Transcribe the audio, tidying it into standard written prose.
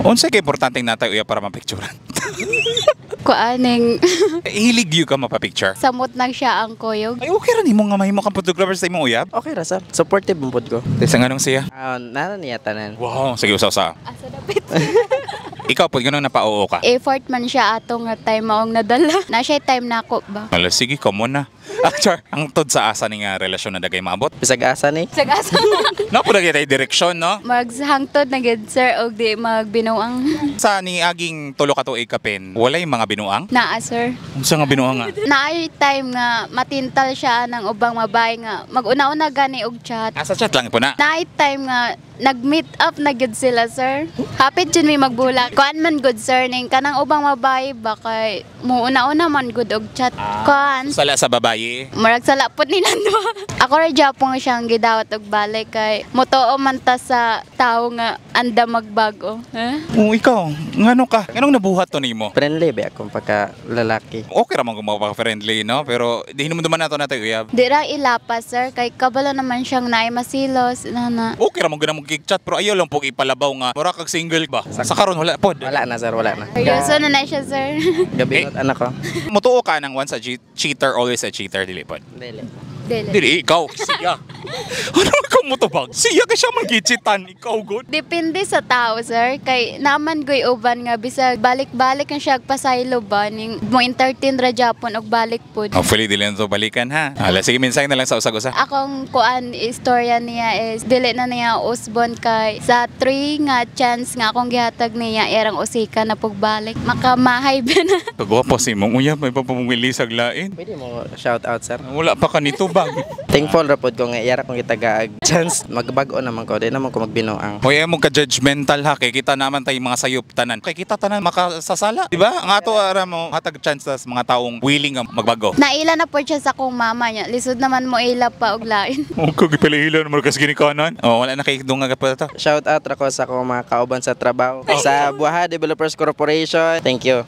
Unsa kay importanteng natay uya para mapicturean? Kuaning Hilig yu ka mapapicture. samot nang siya ang kuyog. Ay okay ra nimo nga mahimo kang photographer sa imong uyab. Okay ra sir. Supportive ang pod ko. Sa nganong siya? Nara niya tanan. Wow, sige usa-usa. Asa dapit. Ikaw pod ganun napao ka. Effort man siya ato nga time maong nadala. Na siya time nako ba? Hala, sige ka muna. Actually, ang tod sa asa ni nga relasyon na dagay maabot. Bisag asa ni. Sagasa. Napo dagay tay direksyon, no? Maghangtod na gid sir og di magbinuang. Sa ni aging tulo ka tuig kapin, walay mga binuang? Naa sir. Unsa nga binuang nga? Naay time nga matintal siya ng ubang mabay nga mag-una-una gani og chat. Asa chat lang po na. Naay time nga nag-meet up na gid sila sir. Hapit jud mi magbulak. Kuan man good sir ning kanang ubang mabay ba kay muuna-una man good og chat. Kuan Sala sa babaye. Murag sa lapot ni Nando. Ako rin Japong siyang gidawat og balik kay motoo man ta sa tao nga anda magbago. Oo, ikaw. Ngano ka? Nganong nabuhat to nimo? Friendly ba akong pagka lalaki. Okay ra man kung mapaka-friendly, no? Pero di naman duman nato natay uyab. Di ra ilapas sir kay kabalo naman siyang naay masilos nana. Okay ra man gina mong chat pero ayaw lang po ipalabaw nga. Mura kag single ba? Sa karon wala pod. Wala na sir, wala na. Seryoso na siya sir. Gabi anak ko. Mutuo ka nang once a cheater, always a cheater, dili pod. Dili. Dili. Dili, ikaw, siya. Ano ikaw mo to bag? Siya ka siya magichitan, ikaw good. Depende sa tao sir kay naman goy uban nga bisag balik-balik ang siya pasaylo ba ning mo entertain ra Japon og balik pud. Hopefully, dili na to balikan ha. Hala, sige, minsan na lang sa usag-usa. Akong kuan istorya niya is dili na niya usbon kay sa 3 nga chance nga akong gihatag niya erang usika na pagbalik makamahay ba na. Kagwapo si mong uyab, may papamumilisag lain. Pwede mo shout out sir. Wala pa ka nito bag. Thankful ra pod ko nga iyara kong gitagaag chance magbago naman ko. Di naman ko magbinuang. Hoy, mo ka judgmental ha, kay kita naman tay mga sayop tanan. Kay kita tanan makasasala, di ba? Ang ato ara mo hatag chance sa mga taong willing nga magbago. Naila na po siya sa kong mama niya. Lisod naman mo ila pa og lain. O kag pilihila naman kas gini kanan. Oh, wala na kay dunga pa to. Shout out ra ko sa akong mga kauban sa trabaho. Sa Buha Developers Corporation. Thank you.